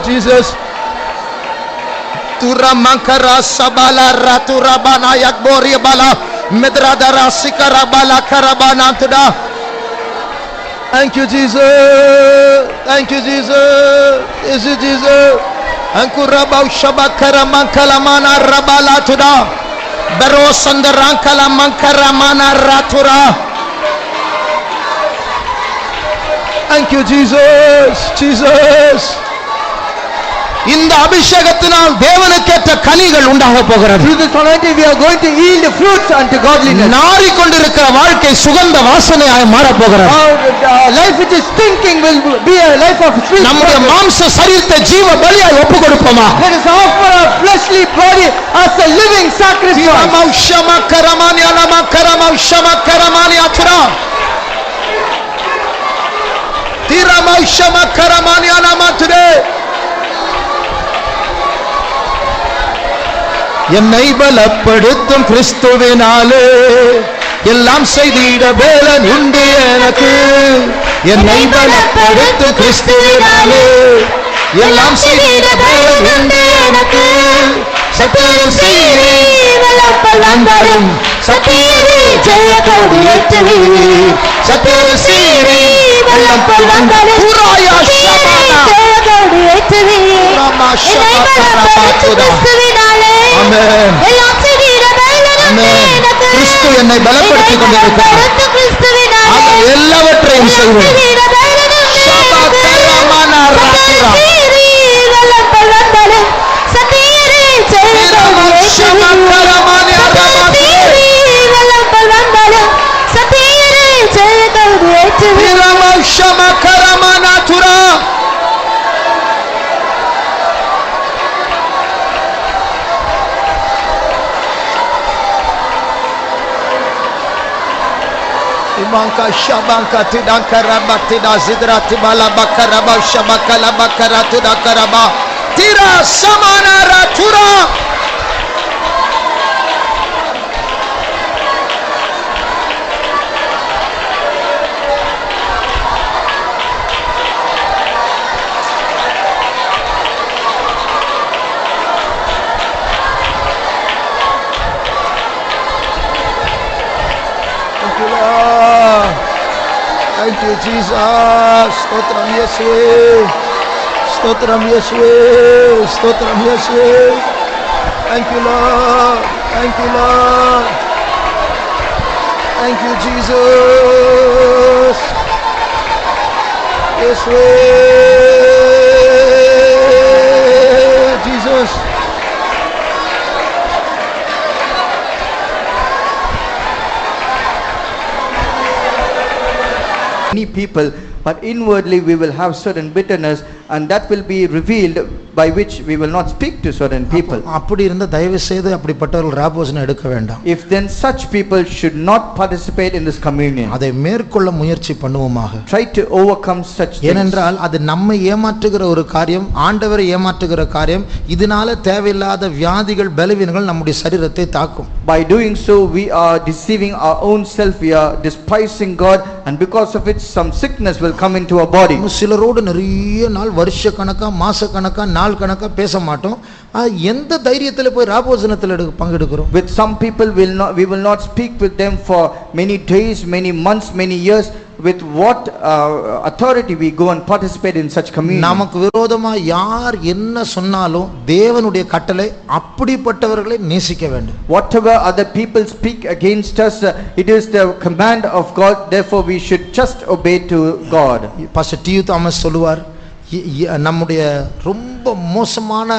Jesus Ratura Mankara Sabala Ratura Bana Yakbori Bala Medradara Sikara Bala Karabana Tuda. Thank you, Jesus. Thank you, Jesus. This is Jesus. Ankurabau Shabakara Mankalamana Rabala Tuda. Berosandarankala Mankaramana Ratura. Thank you, Jesus. Jesus. இந்த அபிஷேகத்தினால் தேவனுக்கேற்ற கனிகள் உண்டாக போகிறது. Through this anointing we are going to yield the fruits unto godliness. நாறிக்கொண்டிருக்கிற வாழ்க்கை சுகந்த வாசனையாய் மாற போகிறது. Our life which is stinking will be a life of sweet. நம்முடைய மாம்ச சரீரத்தை ஜீவ பலியாய் ஒப்பு கொடுப்போமா? Let us offer our fleshly body as a living sacrifice. Ramaushama karamania nama karamaushama karamania thura. Tiramaushama karamania nama thura. என்னை பலப்படுத்தும் கிறிஸ்துவினாலே எல்லாம் செய்திட வேலன் உண்டு எனக்கு. என்னை பலப்படுத்தும் கிறிஸ்துவினாலே எல்லாம் செய்திட வேலன் உண்டு எனக்கு. சத்தியம் செய்தி வல்லப்பல் வந்தாலும் சத்தியமே ஜெய கொடி ஏற்றுவி. சத்தியம் செய்தி வல்லப்பல் வந்தாலும் புராயா ஷபானா ஜெய கொடி ஏற்றுவி. ரமா ஷபானா கிறிஸ்துவினாலே ஆமென். எல்லாம் செய்திட வேலன் உண்டு எனக்கு. கிறிஸ்து என்னை பலப்படுத்திக் கொண்டிருக்கிறார். கிறிஸ்துவினாலே எல்லாவற்றையும் செய்வோம். ஷபாகரமானா ராத்துரா வல்லப்பல் வந்தாலும் சத்தியமே ஜெய கொடி ஷபாகரமானா ராத்துரா வல்லப்பல் வந்தாலும் சத்தியமே ஜெய கொடி ஏற்றுவி. Rama ஷபாகரமானா Tura. Imanka shabanka tidanka rabatida zidrati bala bakaraba shabakala bakaratu dakaraba tira samana ratura. Thank you, Jesus. Stotram Yeshua. Stotram Yeshua. Stotram Yeshua. Thank you, Lord. Thank you, Lord. Thank you, Jesus. Yeshua. Jesus. Many people, but inwardly we will have certain bitterness, and that will be revealed by which we will not speak to certain people. அப்படி இருந்த தயவு செய்து அப்படிப்பட்டவர்கள் ராபோஜனம் எடுக்க வேண்டாம். If then such people should not participate in this communion. அதை மேற்கொள்ள முயற்சி பண்ணுவோமாக. Try to overcome such things. ஏனென்றால் அது நம்மை ஏமாற்றுகிற ஒரு காரியம், ஆண்டவரை ஏமாற்றுகிற காரியம். இதனால தேவையில்லாத வியாதிகள் பலவீனங்கள் நம்முடைய சரீரத்தை தாக்கும். By doing so we are deceiving our own self, we are despising God, and because of it some sickness will come into our body. சிலரோடு நிறைய நாள் வருஷ கணக்கா மாச கணக்கா நாள் கணக்கா பேச மாட்டோம். எந்த தைரியத்துல போய் ராபோஜனத்துல பங்கெடுக்கிறோம்? With some people we will not speak with them for many days, many months, many years. With what authority we go and participate in such communion? நமக்கு விரோதமா யார் என்ன சொன்னாலும் தேவனுடைய கட்டளை அப்படிப்பட்டவர்களை நேசிக்க வேண்டும். Whatever other people speak against us, it is the command of God, therefore we should just obey to God. Pastor D Thomas சொல்லுவார், நம்முடைய ரொம்ப மோசமான,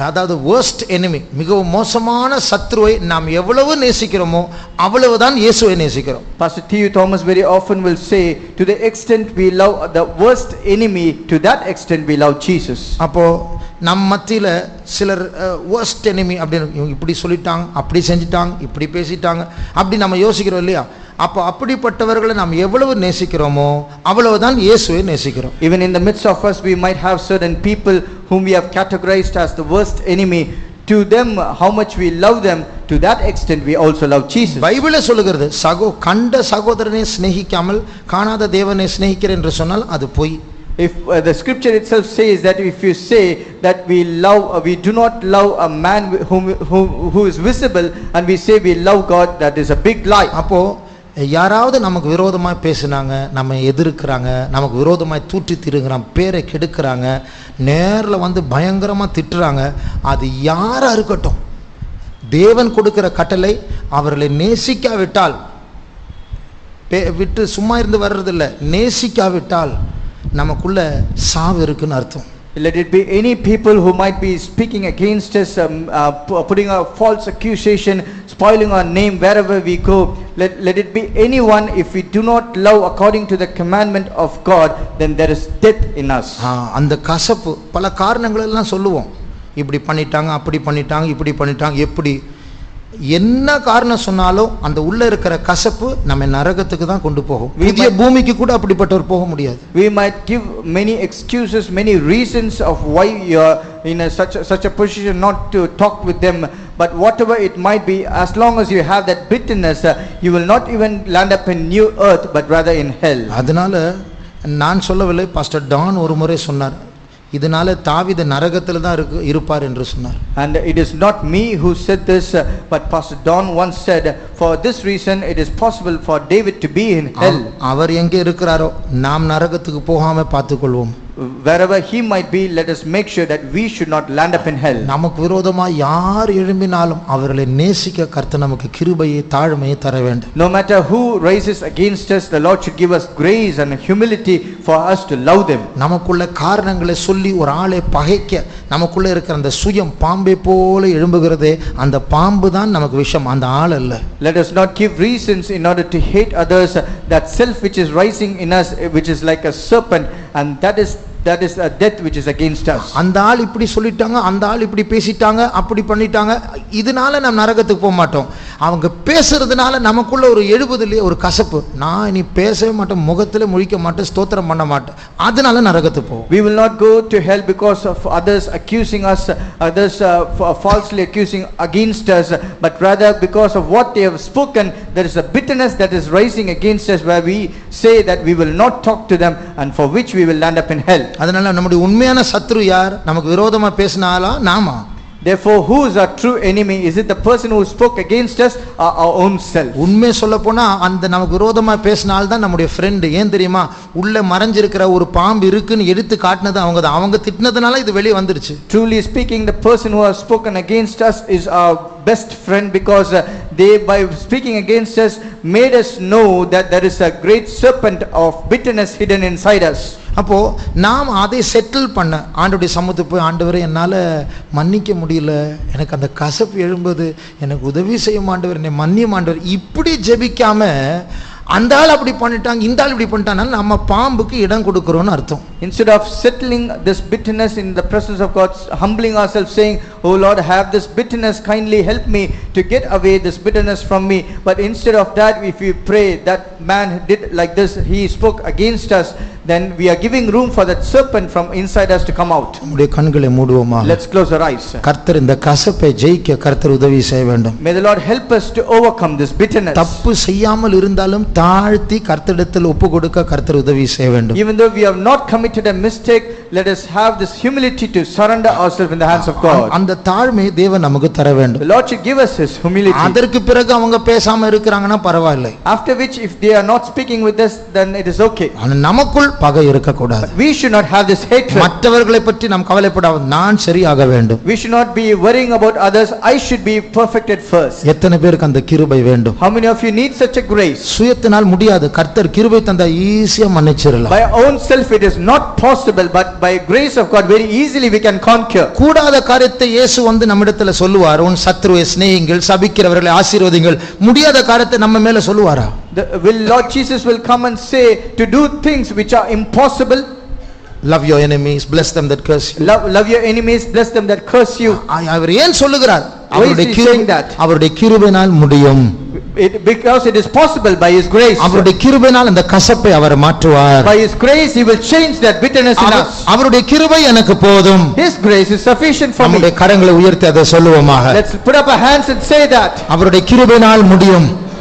அதாவது worst enemy, மிகவும் மோசமான சத்ருவை நாம் எவ்வளவு நேசிக்கிறோமோ அவ்வளவுதான் இயேசுவை நேசிக்கிறோம். Pastor T. Thomas very often will say, to the extent we love the worst enemy, to that extent we love Jesus. அப்போ நம் மத்தியில சிலர் worst enemy அப்படின்னு இவங்க இப்படி சொல்லிட்டாங்க, அப்படி செஞ்சிட்டாங்க, இப்படி பேசிட்டாங்க அப்படி நம்ம யோசிக்கிறோம் இல்லையா? அப்போ அப்படிப்பட்டவர்களை நாம் எவ்வளவு நேசிக்கிறோமோ அவ்வளவுதான் இயேசுவை நேசிக்கிறோம். Even in the midst of us we might have certain people whom we have categorized as the worst enemy. To them how much we love them, to that extent we also love Jesus. பைபிளே சொல்லுகிறது, கண்ட சகோதரனை சிநேகிக்காமல் காணாத தேவனை சிநேகிக்கிறேன் என்று சொன்னால் அது பொய். If the scripture itself says that if you say that we do not love a man who is visible, and we say we love God, that is a big lie. அப்போ யாராவது நமக்கு விரோதமாய் பேசுனாங்க, நம்ம எதிர்க்கிறாங்க, நமக்கு விரோதமாய் தூற்றி திரிகிறாங்க, பேரை கெடுக்கிறாங்க, நேரில் வந்து பயங்கரமா திட்டுறாங்க, அது யாரா இருக்கட்டும், தேவன் கொடுக்கிற கட்டளை அவர்களை நேசிக்காவிட்டால், விட்டு சும்மா இருந்து வர்றதில்லை, நேசிக்காவிட்டால் நமக்குள்ள சாவு இருக்குன்னு அர்த்தம். Let it be any people who might be speaking against us, putting a false accusation, spoiling our name wherever we go. Let it be anyone. If we do not love according to the commandment of God, then there is death in us. அந்த கசப்பு பல காரணங்கள் எல்லாம் சொல்லுவோம், இப்படி பண்ணிட்டாங்க, அப்படி பண்ணிட்டாங்க, இப்படி பண்ணிட்டாங்க, எப்படி என்ன காரணம் சொன்னாலும் அந்த உள்ள இருக்கிற கசப்பு நம்ம நரகத்துக்கு தான் கொண்டு போகும். புதிய பூமிக்கு கூட அப்படிப்பட்டவர் போக முடியாது. We might give many excuses, many reasons of why you are in such a position not to talk with them, but whatever it might be, as long as you have that bitterness, you will not even land up in new earth but rather in hell. அதனால நான் சொல்லவில்லை, pastor Don ஒரு முறை சொன்னார், இதனால தாவீது நரகத்தில் தான் இருப்பார் என்று சொன்னார். And it is not me who said this, but Pastor Don once said, for this reason it is possible for David to be in hell. அவர் எங்கே இருக்கிறாரோ நாம் நரகத்துக்கு போகாம பார்த்துக்கொள்வோம். Wherever he might be, let us make sure that we should not land up in hell. நமக்கு விரோதமா யார் எழும்பினாலும் அவர்களை நேசிக்க கர்த்தர் நமக்கு கிருபையை தாழ்மையை தர வேண்டும். No matter who rises against us, the Lord should give us grace and humility for us to love them. நமக்குள்ள காரணங்களை சொல்லி ஒரு ஆளை பகைக்க, நமக்குள்ள இருக்கிற அந்த சுயம் பாம்பை போல எழும்புகிறதே, அந்த பாம்பு தான் நமக்கு விஷம், அந்த ஆள் அல்ல. Let us not give reasons in order to hate others, that self which is rising in us, which is like a serpent, and that is a death which is against us. அந்த ஆள் இப்படி சொல்லிட்டாங்க, அந்த ஆள் இப்படி பேசிட்டாங்க, அப்படி பண்ணிட்டாங்க, இதனால நாம் நரகத்துக்கு போக மாட்டோம். அவங்க பேசுறதுனால நமக்குள்ள ஒரு எழுபதுலயே ஒரு கசப்பு, நான் இனி பேசவே மாட்டேன், முகத்துல முழிக்க மாட்டேன், ஸ்தோத்திரம் பண்ண மாட்டேன், அதனால நரகத்துக்கு போவோம். We will not go to hell because of others accusing us, others falsely accusing against us, but rather because of what they have spoken. There is a bitterness that is rising against us, where we say that we will not talk to them, and for which we will land up in hell. அதனால நம்முடைய உண்மையான சத்ரு யார்? நமக்கு விரோதமா பேசினாலா நாமா? Therefore, who is our true enemy? Is it the person who spoke against us or our own self? உண்மை சொல்ல போனா அந்த நமக்கு விரோதமா பேசினால் தான் நம்முடைய ஃப்ரெண்ட். ஏன் தெரியுமா? உள்ள மறைஞ்சிருக்கிற ஒரு பாம்பு இருக்குன்னு எடுத்து காட்டினது அவங்க தான். அவங்க திட்டினதுனால இது வெளியே வந்துருச்சு. Truly speaking, the person who has spoken against us is our best friend, because they, by speaking against us, made us know that there is a great serpent of bitterness hidden inside us. அப்போ நாம் அதை settle பண்ண ஆண்டவருடைய சமூகத்துக்கு போய், ஆண்டவரே என்னால மன்னிக்க முடியல, எனக்கு அந்த கசப்பு எழும்புது, எனக்கு உதவி செய்யும் ஆண்டவர், என்னை மன்னியும் ஆண்டவர், இப்படி ஜெபிக்காம அந்த ஆள் அப்படி பண்ணிட்டாங்க, இந்த ஆள் இப்படி பண்ணிட்டாங்க, நம்ம பாம்புக்கு இடம் கொடுக்கிறோம்னு அர்த்தம். Instead of settling this bitterness in the presence of God, humbling ourselves, saying, oh Lord, have this bitterness, kindly help me to get away this bitterness from me. But instead of that, if we pray, that man did like this, he spoke against us, then we are giving room for that serpent from inside us to come out. நம்முடைய கண்களை மூடுவோமா? Let's close our eyes. கர்த்தர் இந்த கசப்பை ஜெயிக்க கர்த்தர் உதவி செய்ய வேண்டும். May the Lord help us to overcome this bitterness. தப்பு செய்யாமல் இருந்தாலும் தாழ்த்தி கர்த்தரிடத்தில் ஒப்பு கொடுக்க கர்த்தர் உதவி செய்ய வேண்டும். Even though we have not committed a mistake, let us have this humility to surrender ourselves in the hands of God. அந்த தாழ்மை தேவன் நமக்கு தர வேண்டும். The Lord should give us his humility. அதற்கு பிறகு அவங்க பேசாம இருக்கறாங்கன்னா பரவாயில்லை. After which, if they are not speaking with us, then it is okay. ஆனா நமக்குள் பகை இருக்க கூடாது. We should not have this hatred. மற்றவர்களை பற்றி நாம் கவலைப்படாத, நான் சரியாக வேண்டும். We should not be worrying about others. I should be perfected first. எத்தனை பேருக்கு அந்த கிருபை வேண்டும்? How many of you need such a grace? சுயத்தினால் முடியாது. கர்த்தர் கிருபை தந்தா ஈஸியா மன்னிச்சிரலாம். By own self it is not possible, but by grace of God very easily we can conquer. கூடாத காரியத்தை இயேசு வந்து நம்மிடத்துல சொல்லுவார், உன் சத்ருவை சிநேகியுங்கள், சபிக்கிறவர்களை ஆசீர்வதிங்கள். முடியாத காரியத்தை நம்ம மேல சொல்லுவாரா? Will Lord Jesus will come and say to do things which are impossible? Love your enemies, bless them that curse you. Love your enemies, bless them that curse you. அவர் ஏன் சொல்லுகிறார்? Why is he saying that? அவருடைய கிருபையினால் முடியும். Because it is possible by his grace. அவருடைய கிருபையினால் அந்த கசப்பை அவர் மாற்றுவார். By his grace he will change that bitterness in us. அவருடைய கிருபை எனக்கு போதும். His grace is sufficient for me. நம்முடைய கரங்களை உயர்த்தி அதை சொல்லுவோமாக. Let's put up our hands and say that. அவருடைய கிருபையினால் முடியும்.